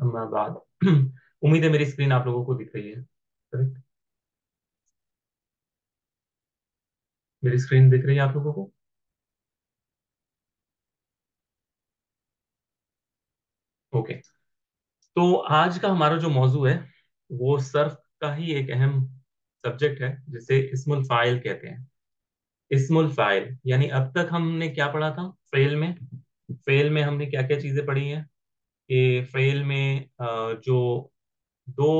अम्मा बाद। उम्मीद है मेरी स्क्रीन आप लोगों को दिख रही है। करेक्ट? मेरी स्क्रीन दिख रही है आप लोगों को? ओके। तो आज का हमारा जो मौजू है वो सर्फ का ही एक अहम सब्जेक्ट है जिसे इस्मुल फाइल कहते हैं। इस्मुल फाइल यानी अब तक हमने क्या पढ़ा था फेल में? फेल में हमने क्या क्या चीजें पढ़ी हैं कि फेल में जो दो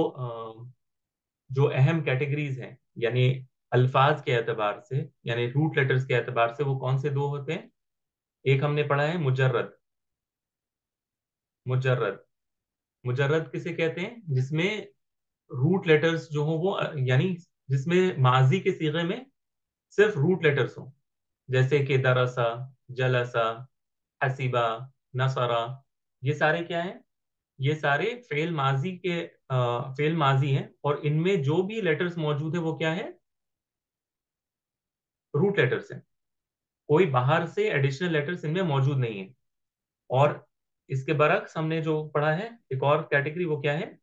जो अहम कैटेगरीज हैं, यानी अल्फाज के एतबार से, यानी रूट लेटर्स के एतबार से, वो कौन से दो होते हैं? एक हमने पढ़ा है मुजर्रद। मुजर्रद मुजर्रद किसे कहते हैं? जिसमें रूट लेटर्स जो हो वो यानी जिसमें माजी के सीगे में सिर्फ रूट लेटर्स हो, जैसे कि दरसा, जलसा, हसीबा, नसरा। ये सारे क्या हैं? ये सारे फेल माजी के फेल माजी हैं, और इनमें जो भी लेटर्स मौजूद है वो क्या है? रूट लेटर्स हैं। कोई बाहर से एडिशनल लेटर्स इनमें मौजूद नहीं है। और इसके बरक्स हमने जो पढ़ा है एक और कैटेगरी, वो क्या है?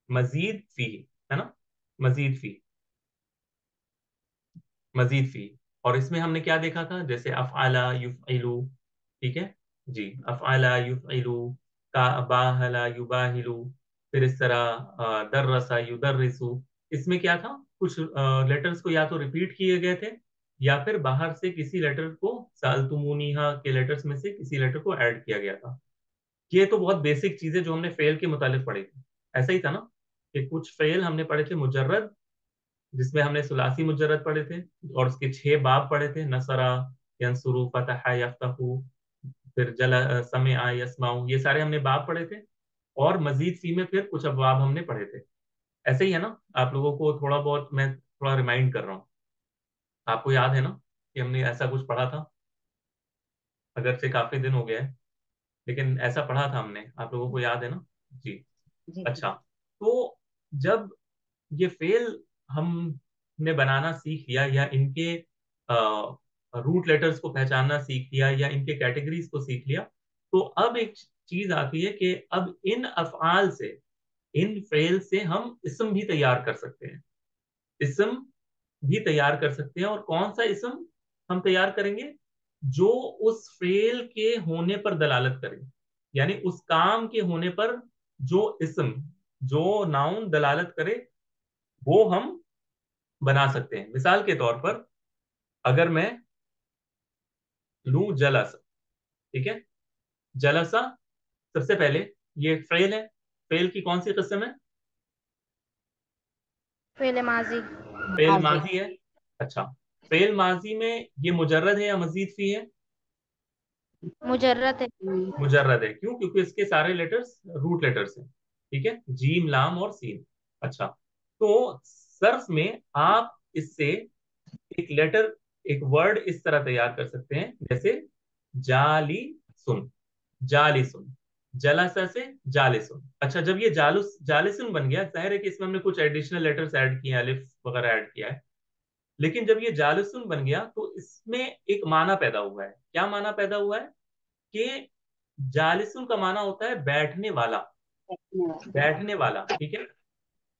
मजीद फी, है ना? मजीद फी, मजीद फी। और इसमें हमने क्या देखा था? जैसे अफआला युफइलू, ठीक है जी, अफआला युफइलू, का बाहला युबाहिलू, फिर इस तरह दर्रसा युदर्रिसु। इसमें क्या था? कुछ लेटर्स को या तो रिपीट किए गए थे, या फिर बाहर से किसी लेटर को, सालतुमुनीहा के लेटर्स में से किसी लेटर को ऐड किया गया था। ये तो बहुत बेसिक चीजें जो हमने फेल के मुतालिक पढ़ी थी। ऐसा ही था ना कि कुछ फेल हमने पढ़े थे मुजर्रद, जिसमें हमने सुलासी मुजर्रद पढ़े थे, और उसके 6 बाब पढ़े थे। नसरा, यंसुरु, फतह, यफ्तहु, फिर जला, समिआ, यस्माउ, ये सारे हमने बाब पढ़े थे। और मजीद सी में फिर कुछ अबवाब हमने पढ़े थे। ऐसे ही है ना? आप लोगों को थोड़ा बहुत मैं थोड़ा रिमाइंड कर रहा हूँ। आपको याद है ना कि हमने ऐसा कुछ पढ़ा था? अगर से काफी दिन हो गया है, लेकिन ऐसा पढ़ा था हमने, आप लोगों को याद है ना? जी। जी जी। अच्छा। तो जब ये फेल हमने बनाना सीख लिया, या इनके रूट लेटर्स को पहचानना सीख लिया, या इनके कैटेगरीज को सीख लिया, तो अब एक चीज आती है कि अब इन अफआल से, इन फेल से हम इसम भी तैयार कर सकते हैं। इसम भी तैयार कर सकते हैं। और कौन सा इसम हम तैयार करेंगे? जो उस फेल के होने पर दलालत करे, यानी उस काम के होने पर जो इसम, जो नाउन दलालत करे, वो हम बना सकते हैं। मिसाल के तौर पर अगर मैं लूं जलसा, ठीक है? जलसा, सबसे पहले ये फेल है। फेल की कौन सी किस्म है? फेले माजी। फेल माजी। माजी है। अच्छा, फेल माजी में ये मुजर्रद है या मजीद फी है? मुजर्रत है। मुजर्रद है। क्यों? क्योंकि इसके सारे लेटर्स रूट लेटर्स हैं। ठीक है, जीम, लाम और सीन। अच्छा, तो सर्फ में आप इससे एक लेटर, एक वर्ड इस तरह तैयार कर सकते हैं, जैसे जाली सुन, जाली सुन, जलासा से जाले सुन। अच्छा, जब ये जालुस जालिसुन बन गया, जाहिर है कि इसमें हमने कुछ एडिशनल लेटर्स ऐड किए हैं, अलिफ वगैरह ऐड किया है। लेकिन जब ये जालिसुन बन गया तो इसमें एक माना पैदा हुआ है। क्या माना पैदा हुआ है? कि जालिसुन का माना होता है बैठने वाला। बैठने वाला, ठीक है।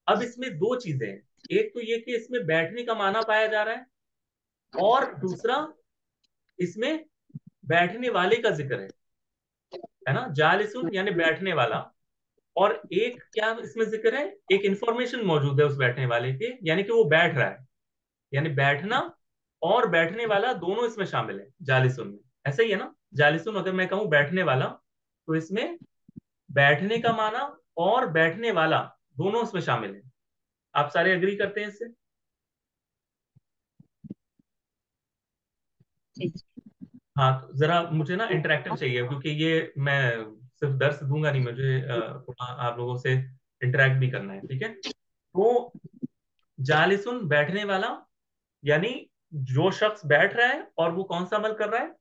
अब इसमें दो चीजें हैं। एक तो ये कि इसमें बैठने का माना पाया जा रहा है, और दूसरा, इसमें बैठने वाले का जिक्र है ना? जालिसुन यानी बैठने वाला। और एक क्या इसमें जिक्र है? एक इंफॉर्मेशन मौजूद है उस बैठने वाले के, यानी कि वो बैठ रहा है। यानी बैठना और बैठने वाला दोनों इसमें शामिल है जालिसुन में। ऐसा ही है ना? जालिसुन अगर मैं कहूं बैठने वाला, तो इसमें बैठने का माना और बैठने वाला दोनों इसमें शामिल है। आप सारे एग्री करते हैं इससे? जी जी। हाँ, तो जरा मुझे ना इंटरेक्टिव चाहिए, क्योंकि ये मैं सिर्फ दर्श दूंगा नहीं, मुझे थोड़ा आप लोगों से इंटरेक्ट भी करना है, ठीक है? तो जालिसुन बैठने वाला, यानी जो शख्स बैठ रहा है, और वो कौन सा अमल कर रहा है?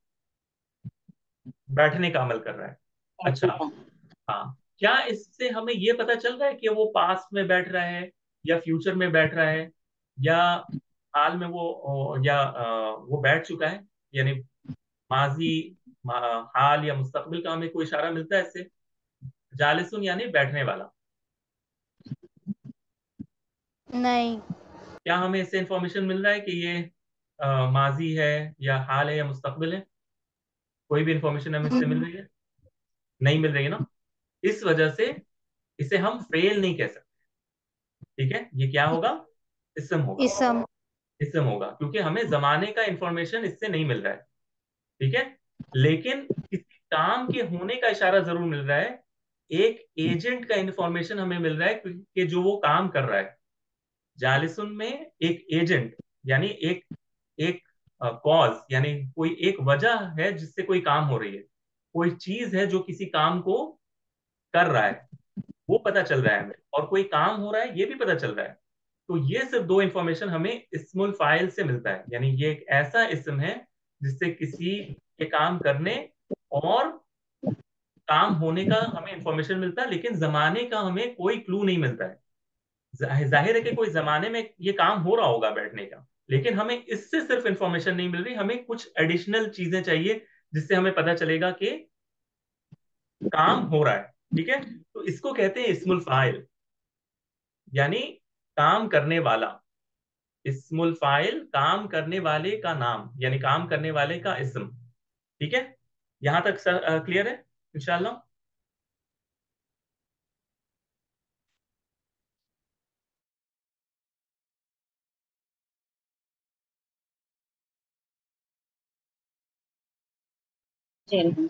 बैठने का अमल कर रहा है। अच्छा। बैठने का। हाँ, क्या इससे हमें ये पता चल रहा है कि वो पास्ट में बैठ रहा है या फ्यूचर में बैठ रहा है, या हाल में या वो बैठ चुका है, यानी माजी, हाल या मुस्तकबिल का हमें कोई इशारा मिलता है इससे? जालिसुन यानी बैठने वाला। नहीं। क्या हमें इससे इंफॉर्मेशन मिल रहा है कि ये माजी है या हाल है या मुस्तकबिल है? कोई भी इंफॉर्मेशन हमें इससे मिल रही है? नहीं मिल रही है ना। इस वजह से इसे हम फेल नहीं कह सकते। ठीक है, ये क्या होगा? इसम होगा। इसम। इसम होगा क्योंकि हमें जमाने का इंफॉर्मेशन इससे नहीं मिल रहा है। ठीक है, लेकिन किसी काम के होने का इशारा जरूर मिल रहा है। एक एजेंट का इंफॉर्मेशन हमें मिल रहा है कि जो वो काम कर रहा है। जालिसुन में एक एजेंट, यानी एक एक कॉज, यानी कोई एक वजह है जिससे कोई काम हो रही है, कोई चीज है जो किसी काम को कर रहा है, वो पता चल रहा है हमें, और कोई काम हो रहा है ये भी पता चल रहा है। तो ये सिर्फ दो इंफॉर्मेशन हमें इस्मुल फाइल से मिलता है, यानी ये एक ऐसा इस्म है जिससे किसी के काम करने और काम होने का हमें इंफॉर्मेशन मिलता है, लेकिन जमाने का हमें कोई क्लू नहीं मिलता है। जाहिर है कि कोई जमाने में ये काम हो रहा होगा बैठने का, लेकिन हमें इससे सिर्फ इंफॉर्मेशन नहीं मिल रही, हमें कुछ एडिशनल चीजें चाहिए जिससे हमें पता चलेगा कि काम हो रहा है। ठीक है, तो इसको कहते हैं इस्मुल फाइल, यानी काम करने वाला। इस्मुल फाइल काम करने वाले का नाम, यानी काम करने वाले का इस्म। ठीक है, यहां तक क्लियर है इंशाल्लाह। जी।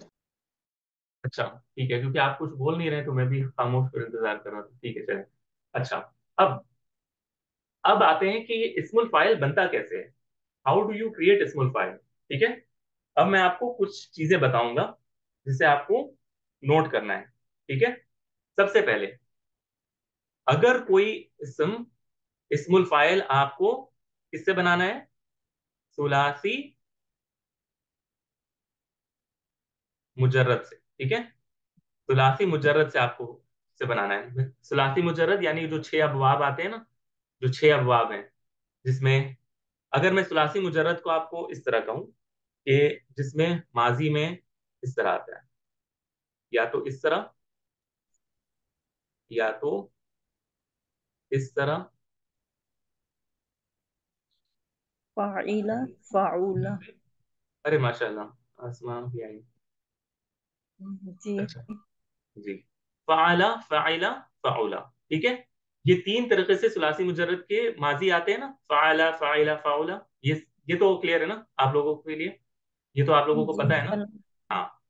अच्छा, ठीक है, क्योंकि आप कुछ बोल नहीं रहे तो मैं भी खामोश कर इंतजार कर रहा था। ठीक है, चले। अच्छा, अब अब आते हैं कि ये इस्मुल फाइल बनता कैसे है। How do you create small file? ठीक है, अब मैं आपको कुछ चीजें बताऊंगा जिसे आपको नोट करना है। ठीक है, सबसे पहले, अगर कोई इस्म, इस्मुल फाइल आपको किससे बनाना है? सुलासी मुजर्रद से। ठीक है, सुलासी मुजर्रद से आपको से बनाना है। सुलासी मुजर्रद यानी जो छह अबवाब आते हैं ना, जो छह अबवाब हैं, जिसमें अगर मैं सुलासी मुजर्रद को आपको इस तरह कहूं कि जिसमें माजी में इस तरह आता है, या तो इस तरह, या तो इस तरह। फाइला, फाउला। अरे माशाल्लाह, आसमान भी आई। जी। अच्छा, जी। फ़ाला, फ़ाइला, फ़ाउला। ठीक है, ये तीन तरीके से सुलासी मुजर्रद के माजी आते हैं ना, फ़ाला, फ़ाइला, फ़ाउला। ये तो क्लियर है ना आप लोगों के लिए? ये तो आप लोगों को जी। पता है ना? हाँ।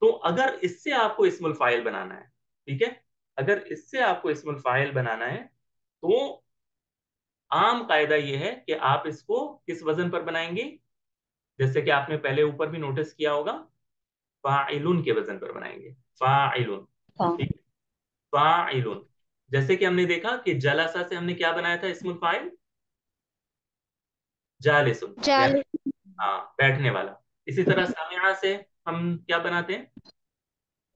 तो अगर इससे आपको इस्मुल फाइल बनाना है, ठीक है, अगर इससे आपको इस्मुल फाइल बनाना है, तो आम कायदा ये है कि आप इसको किस वजन पर बनाएंगे? जैसे कि आपने पहले ऊपर भी नोटिस किया होगा, फाइलुन के वजन पर बनाएंगे। फाइलुन। हाँ। ठीक, फाइलुन। जैसे कि हमने देखा कि जलसा से हमने क्या बनाया था इस्मुल फाइल? जालिसुन, जाल। यानी हाँ, बैठने वाला। इसी तरह सामिया से हम क्या बनाते हैं?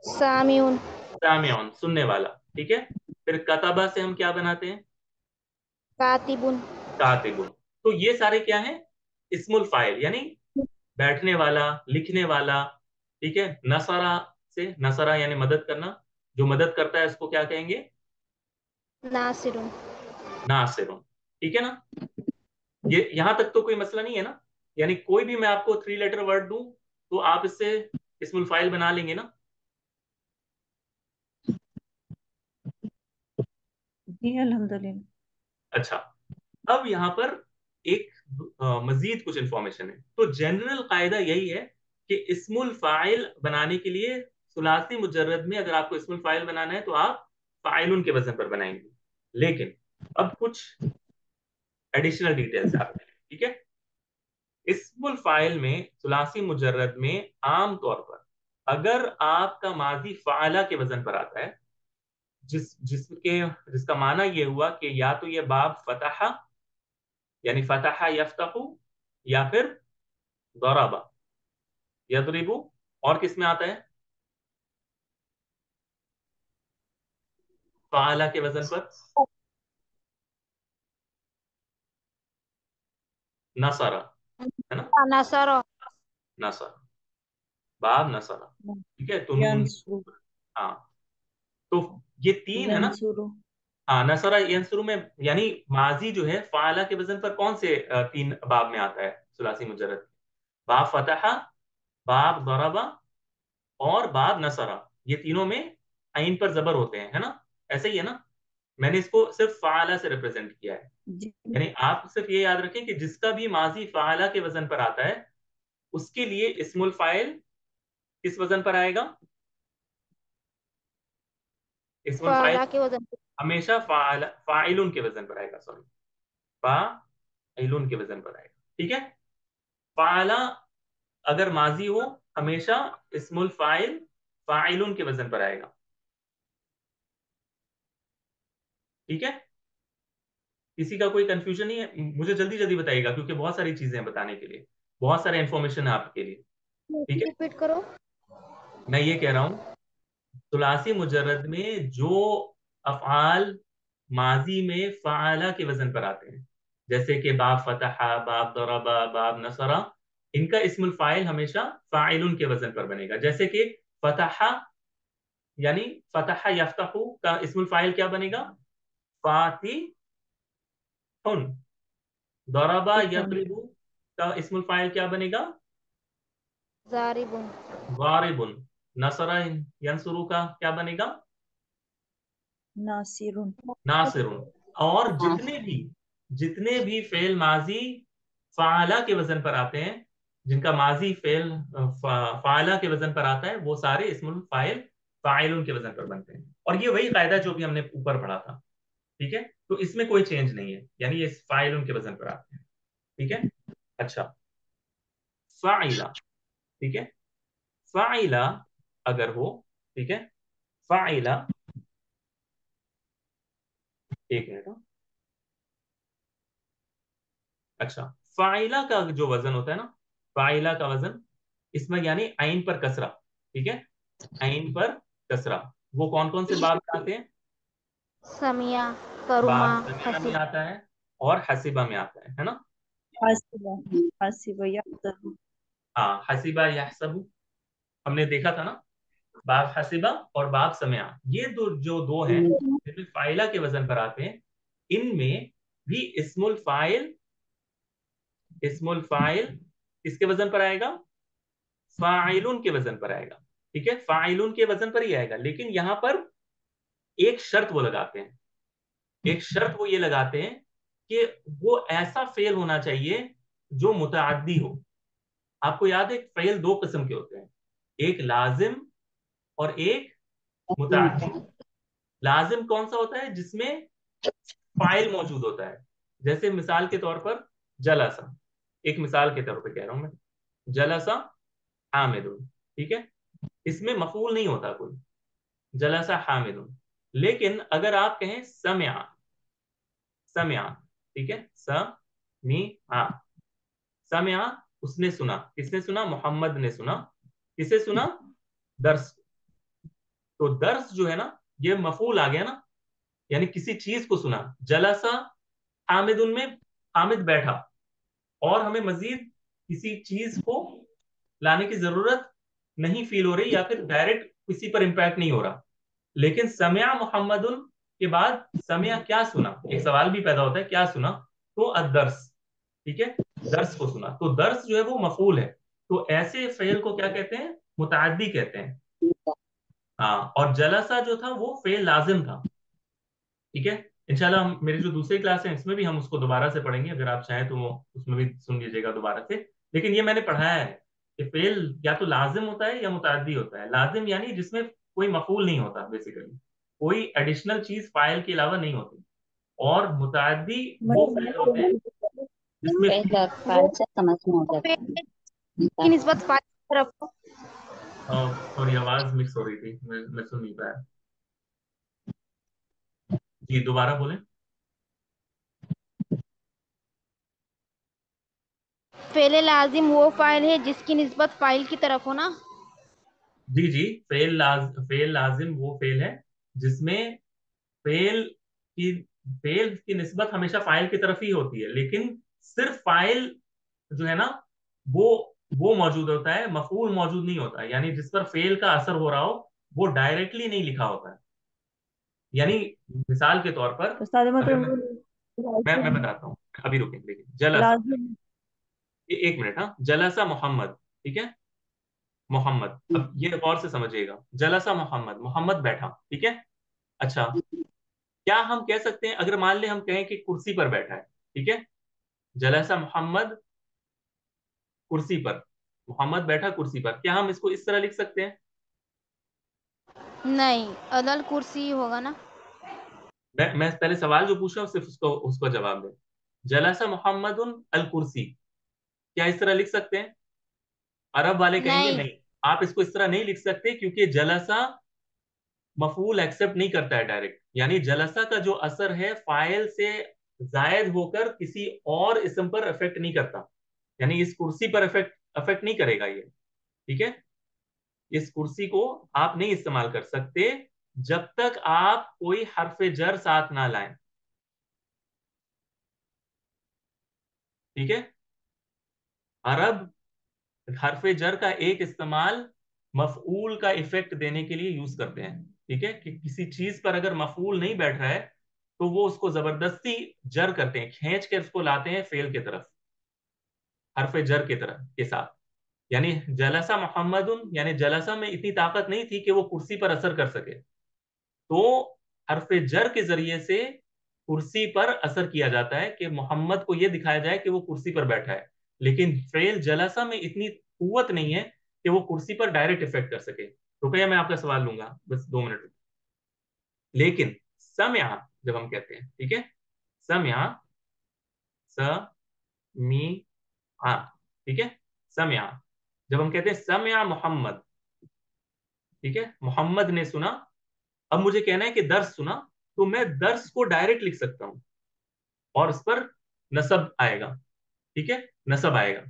सामिउन। सामिउन, सुनने वाला। ठीक है, फिर कतबा से हम क्या बनाते हैं? कातिबुन। कातिबुन। तो ये सारे क्या हैं? इस्मुल फाइल, यानी बैठने वाला, लिखने वाला। ठीक है, नसरा से, नसरा यानी मदद करना, जो मदद करता है उसको क्या कहेंगे? नासिरुन। नासिरुन। ठीक है ना, ये यहां तक तो कोई मसला नहीं है ना? यानी कोई भी मैं आपको थ्री लेटर वर्ड दूं तो आप इससे इस्मुल फाइल बना लेंगे ना? जी अल्हम्दुलिल्लाह। अच्छा, अब यहां पर एक मजीद कुछ इंफॉर्मेशन है। तो जनरल कायदा यही है कि इस्मुल फाइल बनाने के लिए सुलासी मुजर्रद में अगर आपको इस्मुल फाइल बनाना है तो आप फाइलुन के वजन पर बनाएंगे। लेकिन अब कुछ एडिशनल डिटेल्स आते हैं। ठीक है, इस्मुल फाइल में सुलासी मुजर्रद में आम तौर पर अगर आपका माजी फाला के वजन पर आता है, जिसका माना ये हुआ कि या तो ये बाब फतह, यानी फतह यफ्तहु, या फिर दरबा यदरिबु, और किस में आता है? फाला के वजन पर? नसरा, है ना? नसर। नसरा, बाब नसरा। ठीक है, तो नून। यंसुरु। हाँ, तो ये तीन है ना। यंसुरु। हाँ, नसरा यंसुरु में, यानी माजी जो है फाला के वजन पर कौन से तीन बाब में आता है सुलासी मुजर्रद? बाब फतहा, बाब दरबा, और बाब नसरा। ये तीनों में आइन पर जबर होते हैं, है ना? ऐसे ही है ना? मैंने इसको सिर्फ फाला से रिप्रेजेंट किया है। जी। यानी आप सिर्फ ये याद रखें कि जिसका भी माजी फाला के वजन पर आता है, उसके लिए इस्मुल फाइल किस वजन पर आएगा? इस्मुल फाइल फाला के वजन पे। हमेशा फाइलुन के वजन पर आएगा, सॉरी, फाइलुन के वजन पर आएगा। ठीक है, फाला अगर माजी हो, हमेशा इस्मुल फाइल फाइलुन के वजन पर आएगा। ठीक है, किसी का कोई कंफ्यूजन नहीं है? मुझे जल्दी जल्दी बताइएगा, क्योंकि बहुत सारी चीजें हैं बताने के लिए, बहुत सारे इंफॉर्मेशन है आपके लिए। ठीक है, रिपीट करो। मैं ये कह रहा हूँ, सुलासी मुजर्रद में जो अफ़आल माजी में फ़ाला के वजन पर आते हैं, जैसे कि बाब फतहा, बाब दरबा, बाब नसरा, इनका इस्मुल फाइल हमेशा फाइलुन के वजन पर बनेगा। जैसे कि फतहा, यानी फतहा यफ्तहु का इस्मुल फाइल क्या बनेगा? फातिहुन। दरबा तिहुन। यदरिबु का इस्मुल फाइल क्या बनेगा? जारिबुन। वारिबुन। नसरा यंसुरु का क्या बनेगा? नासिरुन। नासिरुन। और जितने भी फेल माजी फाला के वजन पर आते हैं, जिनका माजी फेल फाला के वजन पर आता है, वो सारे इस्मुल फाइल फाइलुन के वजन पर बनते हैं। और ये वही कायदा जो भी हमने ऊपर पढ़ा था। ठीक है, तो इसमें कोई चेंज नहीं है, यानी ये फाइलुन के वजन पर आते हैं। ठीक है, अच्छा, फाइला। ठीक है, फाइला अगर हो, ठीक है, फाइला, एक मिनट, अच्छा, फाइला का जो वजन होता है ना, फाइला का वजन, इसमें यानी आइन पर कसरा। ठीक है, आइन पर कसरा, वो कौन कौन से बाब में आते हैं? समिया। करुमा। बाब समिया में हसीब। आता है, और हसीबा में आता है ना? हसीबा। हसीबा यहतसब। हाँ, हसीबा यहसबु हमने देखा था ना। बाब हसीबा और बाब समिया, ये दो हैं जिनमें फाइला के वजन पर आते हैं। इनमें भी इस्मुल फाइल किसके वजन पर आएगा? फाइलुन के वजन पर आएगा। ठीक है, फाइलुन के वजन पर ही आएगा, लेकिन यहां पर एक शर्त वो लगाते हैं, एक शर्त वो ये लगाते हैं कि वो ऐसा फेल होना चाहिए जो मुतअद्दी हो। आपको याद है फेल दो किस्म के होते हैं, एक लाजिम और एक मुतअद्दी। लाजिम कौन सा होता है? जिसमें फाइल मौजूद होता है। जैसे मिसाल के तौर पर जलसा, एक मिसाल के तौर पर कह रहा हूं मैं, जलसा हामिदुन। ठीक है, इसमें मफूल नहीं होता कोई, जलसा हामिदुन। लेकिन अगर आप कहें सम्या, सम्या, ठीक है, समिया, सम्या, उसने सुना, किसने सुना? मोहम्मद ने सुना। किसे सुना? दर्स। तो दर्स जो है ना, ये मफूल आ गया ना, यानी किसी चीज को सुना। जलसा हामिदुन में हामिद बैठा, और हमें मजीद किसी चीज को लाने की जरूरत नहीं फील हो रही, या फिर डायरेक्ट किसी पर इंपैक्ट नहीं हो रहा। लेकिन सम्या मोहम्मदुन के बाद सम्या क्या सुना, एक सवाल भी पैदा होता है, क्या सुना? तो अदर्स। ठीक है, दर्स को सुना, तो दर्स जो है वो मफूल है। तो ऐसे फेल को क्या कहते हैं? मुताद्दी कहते हैं। हाँ, और जलसा जो था वो फेल लाजिम था। ठीक है, इंशाल्लाह हम मेरी जो दूसरी क्लास है इसमें भी हम उसको दोबारा से पढ़ेंगे, अगर आप चाहें तो वो उसमें भी सुन लीजिएगा दोबारा से। लेकिन ये मैंने पढ़ाया है कि फेल या तो लाजिम होता है या मुताद्दी होता है। लाजिम यानी जिसमें कोई मफूल नहीं होता, बेसिकली कोई एडिशनल चीज फाइल के अलावा नहीं होती। और मुताद्दी वो फेल होते हैं जिसमें पहला वो अखबार से समझ में आ पे जाता की है। निस्बत फाइल की तरफ। थोड़ी आवाज मिक्स हो रही थी, मैं सुन नहीं पाया। जी, दोबारा बोलें। फेले लाजिम वो फाइल है जिसकी निस्बत फाइल की तरफ हो ना। जी जी, फेल लाजिम वो फेल है जिसमें फेल की फेल की निस्बत हमेशा फाइल की तरफ ही होती है, लेकिन सिर्फ फाइल जो है ना, वो वो मौजूद होता है, मफूल मौजूद नहीं होता है। यानी जिस पर फेल का असर हो रहा हो वो डायरेक्टली नहीं लिखा होता है। यानी मिसाल के तौर पर, उस्ताद अगर मैं मतलब मैं लाजिम बताता हूँ, अभी रुकें देखिए। जलसा, लाजिम। एक मिनट, हाँ, जलसा मोहम्मद, ठीक है, मोहम्मद, अब ये गौर से समझिएगा, जलसा मोहम्मद, मोहम्मद बैठा, ठीक है। अच्छा, क्या हम कह सकते हैं, अगर मान ले हम कहें कि कुर्सी पर बैठा है, ठीक है, जलसा मोहम्मद कुर्सी पर, मोहम्मद बैठा कुर्सी पर, क्या हम इसको इस तरह लिख सकते हैं? नहीं, अदल कुर्सी होगा ना। मैं पहले सवाल जो पूछ रहा हूँ सिर्फ उसको उसको जवाब दें। जलसा मोहम्मदुन अल कुर्सी, क्या इस तरह लिख सकते हैं? अरब वाले कहेंगे नहीं। नहीं, आप इसको इस तरह नहीं लिख सकते, क्योंकि जलसा मफूल एक्सेप्ट नहीं करता है डायरेक्ट। यानी जलसा का जो असर है फाइल से जायद होकर किसी और इसम पर इफेक्ट नहीं करता। यानी इस कुर्सी पर इफेक्ट इफेक्ट नहीं करेगा ये, ठीक है। इस कुर्सी को आप नहीं इस्तेमाल कर सकते जब तक आप कोई हरफ जर साथ ना लाएं, ठीक है। अरब हरफ जर का एक इस्तेमाल मफऊल का इफेक्ट देने के लिए यूज करते हैं, ठीक है, कि किसी चीज पर अगर मफऊल नहीं बैठ रहा है तो वो उसको जबरदस्ती जर करते हैं, खींच के उसको लाते हैं फेल की तरफ, हरफ जर की तरफ के साथ। यानी जलसा मोहम्मदुन, यानी जलसा में इतनी ताकत नहीं थी कि वो कुर्सी पर असर कर सके, तो हरफ जर के जरिए से कुर्सी पर असर किया जाता है कि मोहम्मद को यह दिखाया जाए कि वो कुर्सी पर बैठा है। लेकिन फेल जलसा में इतनी कुवत नहीं है कि वो कुर्सी पर डायरेक्ट इफेक्ट कर सके। रुपया, मैं आपका सवाल लूंगा, बस 2 मिनट। लेकिन समया जब हम कहते हैं, ठीक है, समया, स मी आ, ठीक है, समया, जब हम कहते हैं समया मोहम्मद, ठीक है, मोहम्मद ने सुना, अब मुझे कहना है कि दर्स सुना, तो मैं दर्स को डायरेक्ट लिख सकता हूं और उस पर नसब आएगा, ठीक है, नसब आएगा,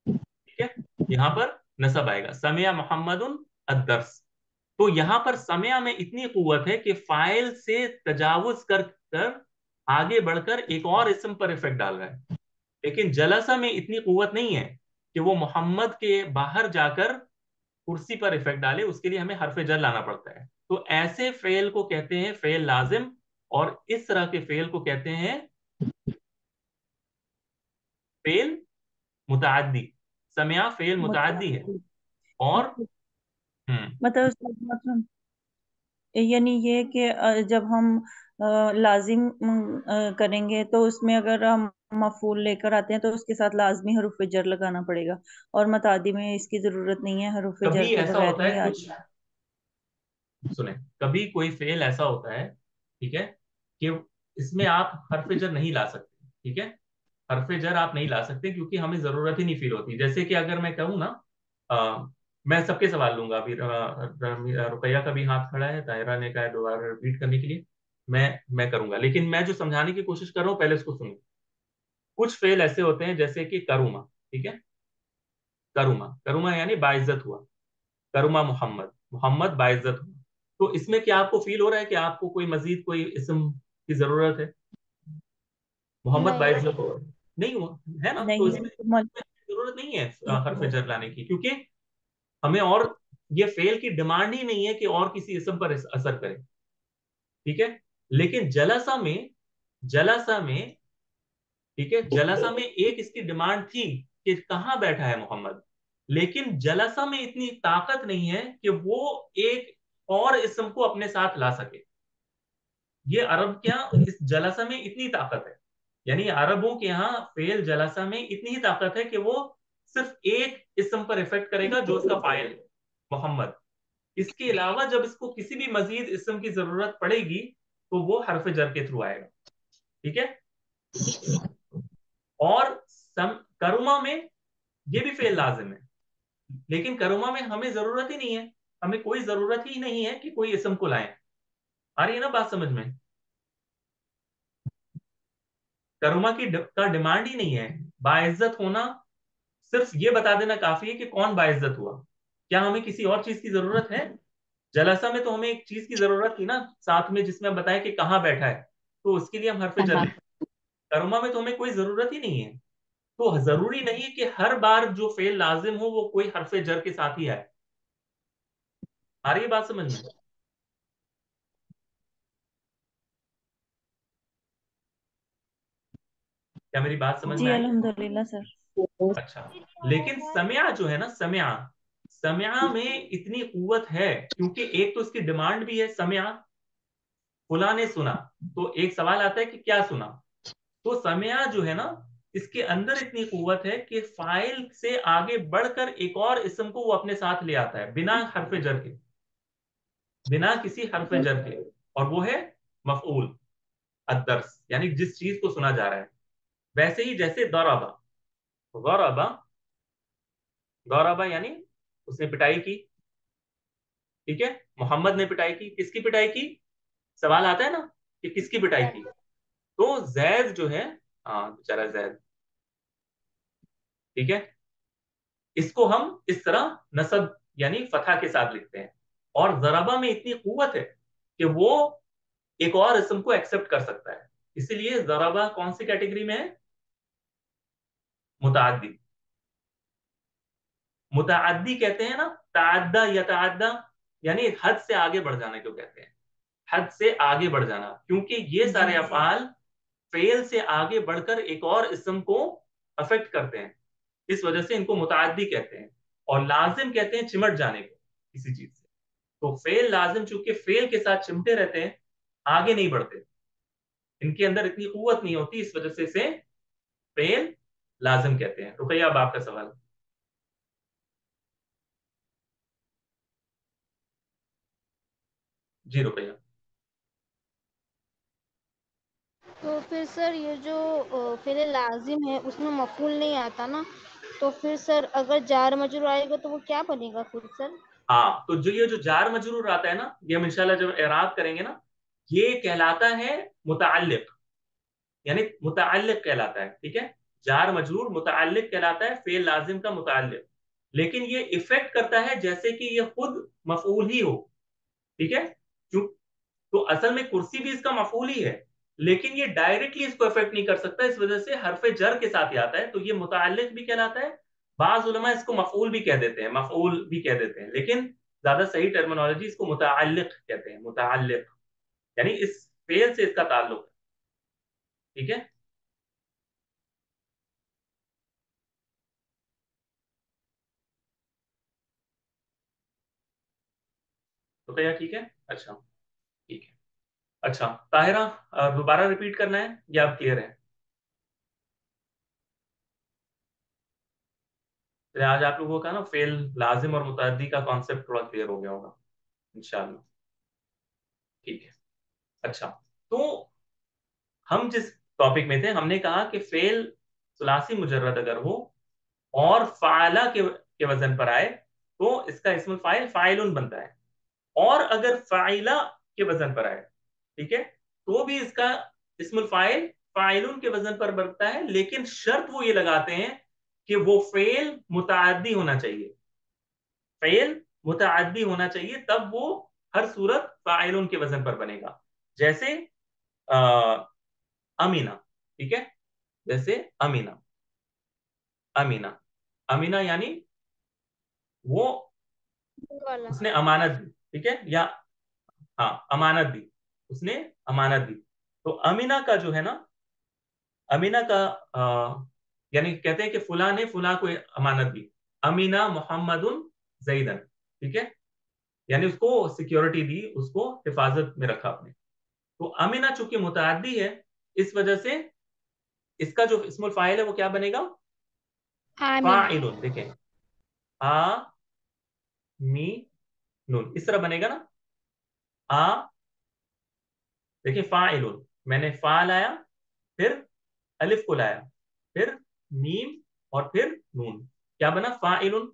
ठीक है, यहां पर नसब आएगा, समिया मोहम्मदुन अद-दर्स। तो यहां पर समिया में इतनी कुवत है कि फाइल से तजावुज कर कर आगे बढ़कर एक और इसम पर इफेक्ट डाल रहा है। लेकिन जलसा में इतनी कुवत नहीं है कि वो मोहम्मद के बाहर जाकर कुर्सी पर इफेक्ट डाले, उसके लिए हमें हरफ जर लाना पड़ता है। तो ऐसे फेल को कहते हैं फेल लाजिम, और इस तरह के फेल को कहते हैं फेल मुताद्दी। समया फेल मुताद्दी है। मुतअद्दिद। और हम्म मतलब उस्ताद मतलब यानी ये कि जब हम लाजिम करेंगे तो उसमें अगर हम मफूल लेकर आते हैं तो उसके साथ लाजमी हरूफ जर लगाना पड़ेगा, और मुतादी में इसकी जरूरत नहीं है, हरूफ जर कभी के ऐसा बगैर होता ही है आ कुछ, जाएगा। सुने, कभी कोई फेल ऐसा होता है, ठीक है, कि इसमें आप हरफ जर नहीं ला सकते, ठीक है, हरफ जर आप नहीं ला सकते क्योंकि हमें जरूरत ही नहीं फील होती। जैसे कि अगर मैं कहूँ ना, मैं सबके सवाल लूंगा अभी, रुपया का भी हाथ खड़ा है, तायरा ने कहा है दोबारा रिपीट करने के लिए, मैं करूंगा, लेकिन मैं जो समझाने की कोशिश कर रहा हूँ पहले उसको सुनो। कुछ फेल ऐसे होते हैं जैसे कि करूमा, ठीक है, करूमा, करूमा यानी बाइज्जत हुआ, करुमा मोहम्मद, मोहम्मद बाइज्जत हुआ। तो इसमें क्या आपको फील हो रहा है कि आपको कोई मजीद कोई इस्म की जरूरत है? मोहम्मद नहीं। बाइज्जत हो रहा है, नहीं हुआ, है ना, तो नहीं इसमें तो मल- जरूरत नहीं है हरफ जर लाने की, क्योंकि हमें और ये फेल की डिमांड ही नहीं है कि और किसी इस्म पर असर करे, ठीक है। लेकिन जलसा में, जलसा में, ठीक है, जलसा में एक इसकी डिमांड थी कि कहाँ बैठा है मोहम्मद, लेकिन जलसा में इतनी ताकत नहीं है कि वो एक और इस्म को अपने साथ ला सके। ये अरब क्या, इस जलसा में इतनी ताकत है, यानी अरबों के यहाँ फेल जलसा में इतनी ही ताकत है कि वो सिर्फ एक इस्म पर इफेक्ट करेगा जो उसका फाइल है, मोहम्मद। इसके अलावा जब इसको किसी भी मजीद इस्म की जरूरत पड़ेगी तो वो हरफ जर के थ्रू आएगा, ठीक है। और करुमा में ये भी फेल लाजिम है, लेकिन करुमा में हमें जरूरत ही नहीं है, हमें कोई जरूरत ही नहीं है कि कोई इसम को लाएं। आ रही है ना बात समझ में? करुमा का डिमांड ही नहीं है, बाइज्जत होना, सिर्फ ये बता देना काफी है कि कौन बाइज्जत हुआ। क्या हमें किसी और चीज की जरूरत है? जलसा में तो हमें एक चीज की जरूरत थी ना साथ में, जिसमें बताया कि कहाँ बैठा है, तो उसके लिए हम हरफ हाँ जर हाँ। लिखते हैं। करमा में तो हमें कोई जरूरत ही नहीं है, तो जरूरी नहीं है कि हर बार जो फेल लाजिम हो वो कोई हरफ जर के साथ ही आए। आ रही है बात समझ में? क्या मेरी बात समझ में जी आई? अल्हम्दुलिल्लाह सर। अच्छा। लेकिन सम्या जो है ना, सम्या, सम्या में इतनी कुवत है, क्योंकि एक तो इसकी डिमांड भी है, सम्या फुला ने सुना, तो एक सवाल आता है कि क्या सुना। तो सम्या जो है ना, इसके अंदर इतनी कुवत है कि फाइल से आगे बढ़कर एक और इसम को वो अपने साथ ले आता है, बिना हरफ जर के, बिना किसी हरफ जर के। और वो है मफऊल अदर्स, यानी जिस चीज को सुना जा रहा है। वैसे ही जैसे दौराबा, गौरबा, गौरबा यानी उसने पिटाई की, ठीक है, मोहम्मद ने पिटाई की, किसकी पिटाई की, सवाल आता है ना कि किसकी पिटाई की। तो जैद जो है, हाँ बेचारा जैद, ठीक है, इसको हम इस तरह नसब यानी फतह के साथ लिखते हैं। और जराबा में इतनी कुवत है कि वो एक और इसम को एक्सेप्ट कर सकता है, इसीलिए जराबा कौन सी कैटेगरी में है, मुताद्दी। मुताद्दी कहते हैं ना, ताद्दा यताद्दा, यानी हद से आगे बढ़ जाने को कहते हैं, हद से आगे बढ़ जाना, क्योंकि ये सारे अफाल फेल से आगे बढ़कर एक और इसम को अफेक्ट करते हैं, इस वजह से इनको मुताद्दी कहते हैं। और लाजिम कहते हैं चिमट जाने को किसी चीज से। तो फेल लाजिम चूंकि फेल के साथ चिमटे रहते हैं, आगे नहीं बढ़ते, इनके अंदर इतनी कुवत नहीं होती, इस वजह से इसे फेल लाजिम कहते हैं। रुकैया अब आपका सवाल। जी रुकैया। तो फिर सर ये जो फ़िल लाज़िम है उसमें मफ़ूल नहीं आता ना, तो फिर सर अगर जार मजरूर आएगा तो वो क्या बनेगा फिर सर? हाँ, तो जो ये जो जार मजरूर आता है ना, ये हम इंशाल्लाह जब एराब करेंगे ना, ये कहलाता है मुतअल्लिक, यानी मुतअल्लिक कहलाता है, ठीक है। जार मजरूर मुतअल्लिक कहलाता है, फेल लाजिम का मुतअल्लिक। लेकिन ये इफेक्ट करता है जैसे कि ये खुद मफऊल ही हो, ठीक है। क्यों? तो असल में कुर्सी भी इसका मफऊल ही है, लेकिन ये डायरेक्टली इसको इफेक्ट नहीं कर सकता, इस वजह से हरफे जर के साथ ही आता है, तो ये मुतअल्लिक भी कहलाता है। बाज उलमा इसको मफऊल भी कह देते हैं, मफऊल भी कह देते हैं, लेकिन ज्यादा सही टर्मिनोलॉजी इसको मुतअल्लिक कहते हैं, मुतअल्लिक, यानी इस फेल से इसका ताल्लुक है, ठीक है। तो क्या ठीक है? अच्छा, ठीक है। अच्छा ताहिरा, दोबारा रिपीट करना है या आप क्लियर है? तो आज आप लोगों का ना फेल लाजिम और मुतअद्दी का कॉन्सेप्ट थोड़ा क्लियर हो गया होगा इंशाल्लाह, ठीक है। अच्छा, तो हम जिस टॉपिक में थे, हमने कहा कि फेल सुलासी मुजर्रद अगर हो और फाला के वजन पर आए, तो इसका इस्मुल फाइल फाइलुन बनता है। और अगर फाइला के वजन पर आए, ठीक है, तो भी इसका इस्मुल फाइल फाइलुन के वजन पर बनता है, लेकिन शर्त वो ये लगाते हैं कि वो फेल मुताद्दी होना चाहिए, फेल मुताद्दी होना चाहिए, तब वो हर सूरत फाइलुन के वजन पर बनेगा। जैसे आ, अमीना, ठीक है, जैसे अमीना, अमीना, अमीना यानी वो, वाला। उसने अमानत दी, ठीक है, या हाँ अमानत दी, उसने अमानत दी। तो अमीना का जो है ना, अमीना का यानी कहते हैं कि फुला ने फुला को अमानत दी, अमीना मोहम्मदुन जैदन, ठीक है, यानी उसको सिक्योरिटी दी, उसको हिफाजत में रखा अपने। तो अमीना चूंकि मुतअद्दी है, इस वजह से इसका जो इस्मुल फाइल है वो क्या बनेगा, आमीना। फाइलुन, देखें, आ मी नून, इस तरह बनेगा ना, आ, देखिए फाइलुन, मैंने फा लाया, फिर अलिफ को लाया, फिर मीम, और फिर नून, क्या बना, फाइलुन।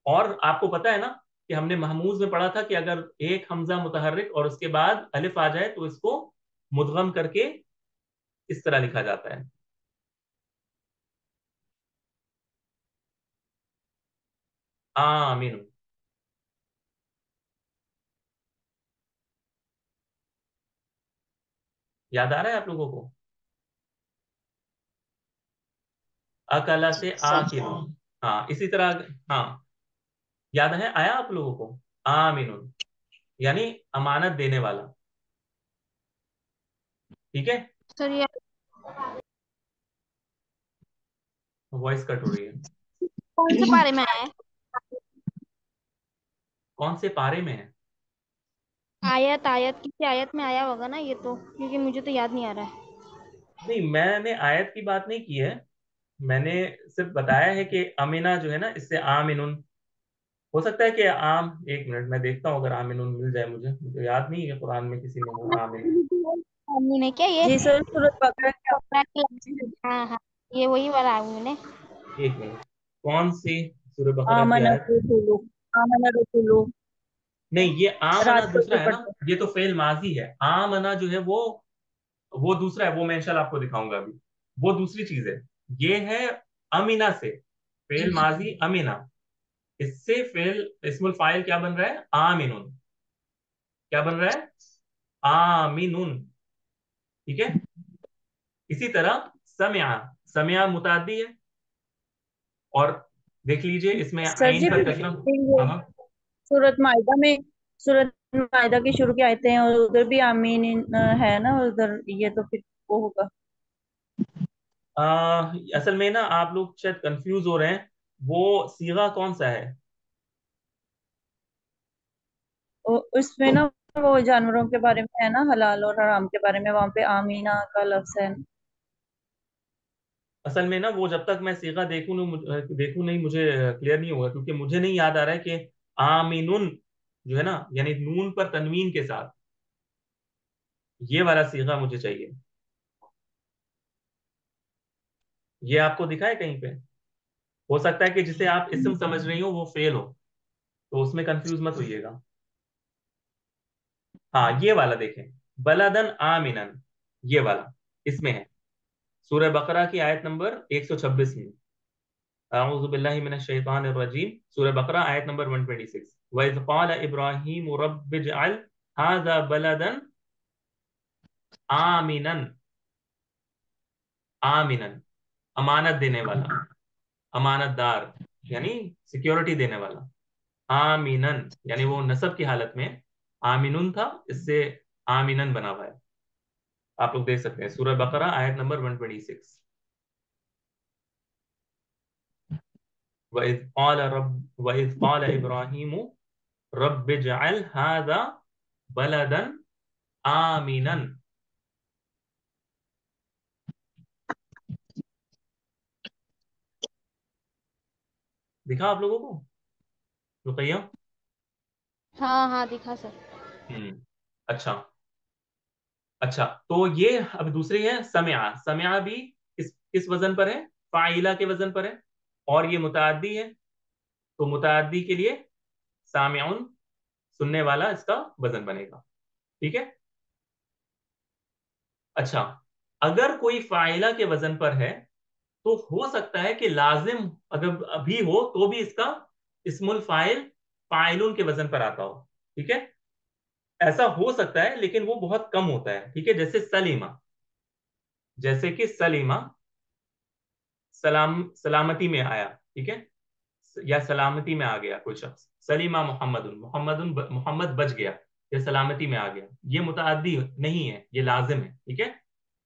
और आपको पता है ना कि हमने महमूज में पढ़ा था कि अगर एक हमजा मुतहर्रिक और उसके बाद अलिफ आ जाए तो इसको मुदगम करके इस तरह लिखा जाता है, आमीन, याद आ रहा है आप लोगों को? अकला से आकिलुन। हाँ इसी तरह। हाँ याद है, आया आप लोगों को? आमिनुन यानी अमानत देने वाला। ठीक है। सर ये वॉइस कट हो रही है। कौन से पारे में आया है? कौन से पारे में है? आयत आयत किसी आयत में आया होगा ना ये तो, क्योंकि मुझे तो याद नहीं आ रहा है। नहीं, मैंने आयत की बात नहीं की है। मैंने सिर्फ बताया है कि अमीना जो है ना, इससे आमिनुन। हो सकता है कि आम, एक मिनट मैं देखता हूँ अगर आमिनुन मिल जाए मुझे। मुझे याद नहीं है कुरान में किसी में हो आमिन। आमीन ने क्या ये जी सर, सूरत बकरा के बकरा की हाँ हाँ, ये वही वाला आमीन है। एक मिनट, कौन सी सूरह बकरा की आमना आयत? रसूलु, आमना रसूलु, नहीं, ये आमना रात को दूसरा जो है ना। पढ़ते हैं। ये तो फेल माजी है। आमना जो है वो दूसरा है। वो मैं इंशाल्लाह आपको दिखाऊंगा अभी। वो दूसरी चीज है। ये है अमीना से। फेल माजी अमीना। इससे फेल इस्मुल फाइल क्या बन रहा है? आमिनुन। क्या बन रहा है? आमिनुन। ठीक है। इसी तरह समया। समया मुतादी है। और देख लीजिए इसमें सर आइन जी, पर कलम। हाँ हाँ। सूरत मायदा में, सूरत मायदा की शुरू की आयतें हैं और उधर भी आमीन है ना उधर, ये तो फिर वो होगा। असल में ना आप लोग शायद कंफ्यूज हो रहे हैं। वो सीगा कौन सा है? उसमें ना वो जानवरों के बारे में है ना, हलाल और हराम के बारे में, वहां पे आमीना का लफ्ज है। असल में ना वो जब तक मैं सीगा देखूं नहीं, मुझे क्लियर नहीं होगा, क्योंकि मुझे नहीं याद आ रहा है कि आमिनुन जो है ना, यानी नून पर तनवीन के साथ, ये वाला सीगा मुझे चाहिए। ये आपको दिखा है कहीं पे? हो सकता है कि जिसे आप इसम समझ रही हो वो फेल हो, तो उसमें कंफ्यूज मत होइएगा। हाँ ये वाला देखें, बलदन आमिनन, ये वाला इसमें है। सूरह बकरा की आयत नंबर 126 में। अऊज़ु बिल्लाहि मिनश शैतानिर रजीम। सूरह बकरा आयत नंबर 126। व इज़ क़ाल इब्राहीम रब्बिजअल हाज़ा बलदन आमिनन। आमिनन अमानत देने वाला, अमानतदार, यानी सिक्योरिटी देने वाला। आमिनन यानी वो नसब की हालत में आमिनुन था, इससे आमिनन बना हुआ है। आप लोग देख सकते हैं सूरह बकरा आयत नंबर 126। वइज़ क़ाल इब्राहीम रब्बिजअल हाज़ा बलदन आमिनन। दिखा आप लोगों को रुकैया? हाँ हाँ दिखा सर। अच्छा। अच्छा, तो ये अब दूसरी है समया। समया भी किस वजन पर है? फाइला के वजन पर है। और ये मुताद्दी है, तो मुताद्दी के लिए सामिउन, सुनने वाला, इसका वजन बनेगा। ठीक है। अच्छा, अगर कोई फाइला के वजन पर है, तो हो सकता है कि लाजिम अगर अभी हो तो भी इसका इस्मुल फाइल फाइलुन के वजन पर आता हो। ठीक है। ऐसा हो सकता है लेकिन वो बहुत कम होता है। ठीक है, जैसे सलीमा। जैसे कि सलीमा सलामती में आया। ठीक है। या सलामती में आ गया कोई शख्स। सलीमा मोहम्मद बच गया, या सलामती में आ गया। ये मुताद्दी नहीं है, ये लाजिम है। ठीक है,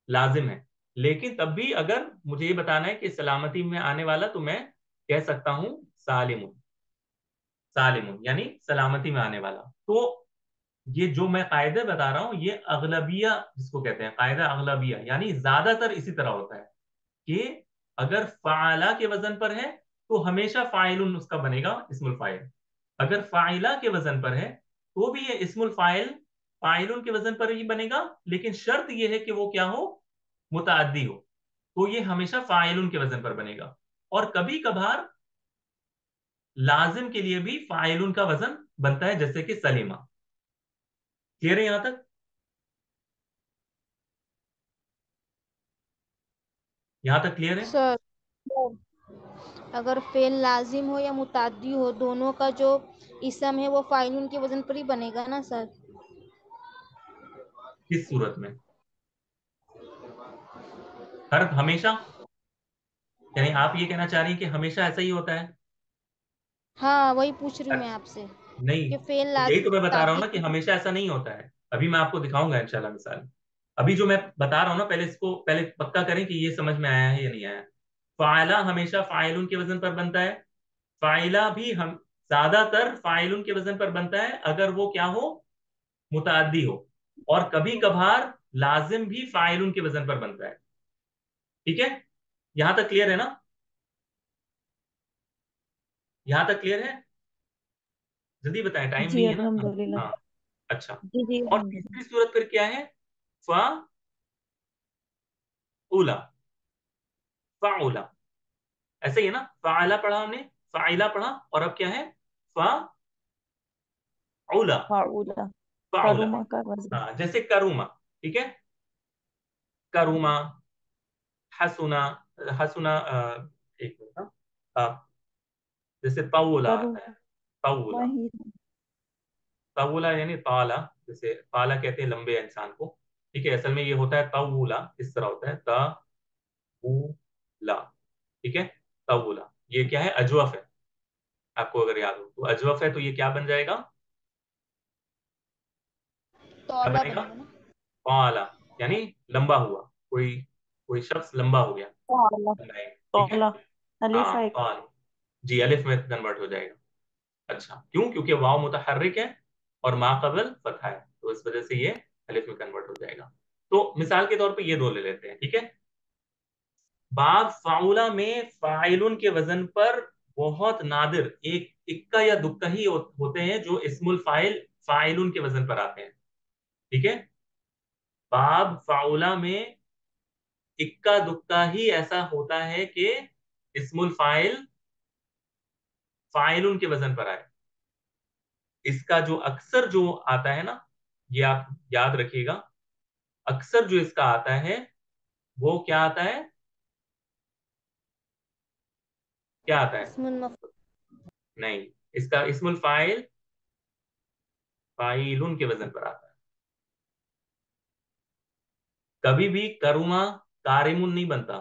लाजिम है। लेकिन तब भी अगर मुझे ये बताना है कि सलामती में आने वाला, तो मैं कह सकता हूं सालिमुन। सालिमुन यानी सलामती में आने वाला। तो ये जो मैं कायदे बता रहा हूं, ये अगलबिया जिसको कहते हैं, कायदा अगलबिया, यानी ज्यादातर इसी तरह होता है कि अगर फाला के वजन पर है तो हमेशा फाइलुन उसका बनेगा इस्मुल फाइल। अगर फाइला के वजन पर है तो भी ये इस्मुल फाइल फाइलुन के वजन पर ही बनेगा, लेकिन शर्त यह है कि वो क्या हो? मुताद्दी हो। तो ये हमेशा फाइलुन के वजन पर बनेगा। और कभी कभार लाजिम के लिए भी फाइलुन का वजन बनता है, जैसे कि सलीमा। क्लियर है यहां तक? यहां तक क्लियर है? सर अगर फेल लाजिम हो या मुताद्दी हो, दोनों का जो इसम है वो फाइलुन के वजन पर ही बनेगा ना सर? किस सूरत में? हर हमेशा, यानी आप ये कहना चाह रही हैं कि हमेशा ऐसा ही होता है? हाँ, वही पूछ रही हूँ मैं अच्छा, आपसे नहीं, कि फेल तो यही तो मैं लाजिम बता रहा हूँ ना कि ताकीद। हमेशा ऐसा नहीं होता है। अभी मैं आपको दिखाऊंगा इंशाल्लाह मिसाल। अभी जो मैं बता रहा हूँ ना, पहले इसको पहले पक्का करें कि ये समझ में आया है या नहीं आया। फाइला हमेशा फाइलुन के वजन पर बनता है। फाइला भी हम ज्यादातर फाइलुन के वजन पर बनता है अगर वो क्या हो, मुतअद्दी हो। और कभी कभार लाजिम भी फाइलुन के वजन पर बनता है। ठीक है, यहां तक क्लियर है ना? यहां तक क्लियर है? जल्दी बताएं, टाइम जी नहीं है ना। अल्हम्दुलिल्लाह। हाँ, अच्छा। जी जी और अल्हम्दुलिल्लाह। तीसरी सूरत फिर क्या है? फाउला। फाउला, ऐसे ही है ना। फाइला पढ़ा हमने, फाइला पढ़ा, और अब क्या है? फाउला। फाउला। फाउला, करुमा का वजन। हाँ, जैसे करूमा। ठीक है, करूमा, हसुना। हसुना, एक मिनट, हाँ। जैसे तवुला आता है, तवुला। ही। तवुला यानी ताला, जैसे ताला कहते हैं लंबे इंसान को। ठीक है, असल में ये होता है तवुला, इस तरह होता है तवुला। ठीक है, तवुला, ये क्या है? अजवफ है। आपको अगर याद हो तो अजवफ है, तो ये क्या बन जाएगा? क्या तौला बनेगा? बनेगा ना। ताला, यानी लंबा हुआ। कोई कोई शख्स लंबा हो गया, तौला। लंबा है। ठीक है, तौला। अलिफ हाँ, एक। ताल, जी, अलिफ में कन्वर्ट हो जाएगा। अच्छा, क्यों? क्योंकि वाव मुतहर्रिक है और मा कबल फतहा है, तो इस वजह से ये अलिफ में कन्वर्ट हो जाएगा। तो मिसाल के तौर पे ये दो ले लेते हैं। ठीक है, बाब फाउला में फाइलुन के वजन पर बहुत नादिर एक इक्का या दुक्का ही होते हैं जो इस्मुल फाइल फाइलुन के वजन पर आते हैं। ठीक है, बाब फाउला में इक्का दुक्का ही ऐसा होता है कि इस्मुल फाइल फाइलुन के वजन पर आए। इसका जो अक्सर जो आता है ना, ये आप याद रखिएगा, अक्सर जो इसका आता है वो क्या आता है? क्या आता है? इसमुल मफ नहीं, इसका इस्मुल फाइल फाइलुन के वजन पर आता है। कभी भी करुमा कारिमुन नहीं बनता,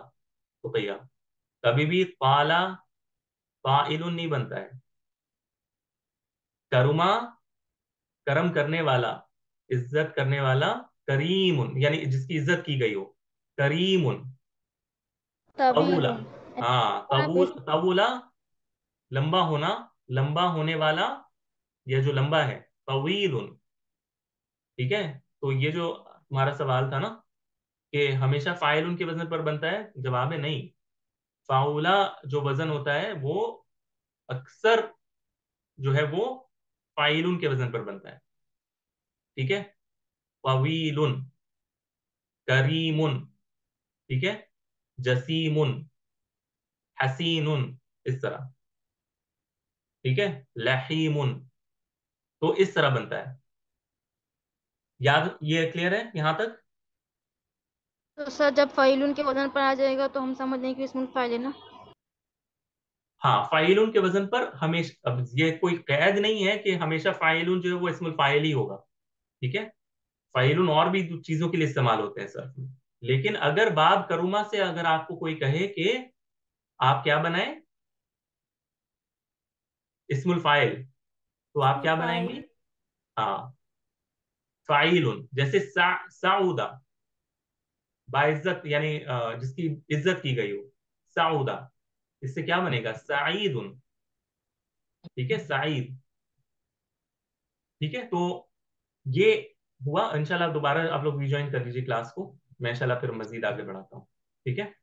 तो भैया कभी भी पाला फाइलुन नहीं बनता है। करुमा, करम करने वाला, इज्जत करने वाला। करीमुन यानी जिसकी इज्जत की गई हो, करीमुन। तवुला, तवीलुन। हाँ, आप इस तवुला, लंबा होना, लंबा होने वाला, यह जो लंबा है, तवीलुन। ठीक है, तो ये जो तुम्हारा सवाल था ना कि हमेशा फाइल उनके वजन पर बनता है, जवाब है नहीं। फाउला जो वजन होता है वो अक्सर जो है वो फाइलुन के वजन पर बनता है। ठीक है, तवीलुन, करीमुन। ठीक है, जसीमुन, हसीनुन, इस तरह। ठीक है, लहीमुन, तो इस तरह बनता है। याद, ये क्लियर है यहां तक? तो सर जब फाइलुन के वजन पर आ जाएगा तो हम समझ लेंगे कि इसमुल फाइल है ना। हाँ, फाइलुन के वजन पर हमेशा, अब ये कोई कैद नहीं है कि हमेशा फाइलुन जो है वो इस्मुल फाइल ही होगा। ठीक है, फाइलुन और भी चीजों के लिए इस्तेमाल होते हैं सर में। लेकिन अगर बाब करूमा से अगर आपको कोई कहे कि आप क्या बनाएं, इस्मुल फाइल, तो आप इसमुल क्या फाइल। बनाएंगी? हाँ, फाइलुन, जैसे साउदा, बाइज्जत यानी जिसकी इज्जत की गई हो, साउदा, इससे क्या बनेगा? साइदुन। ठीक है, साइद। ठीक है, तो ये हुआ। इंशाल्लाह दोबारा आप लोग रिज्वाइन कर लीजिए क्लास को, मैं इंशाल्लाह फिर मजीद आगे बढ़ाता हूँ। ठीक है।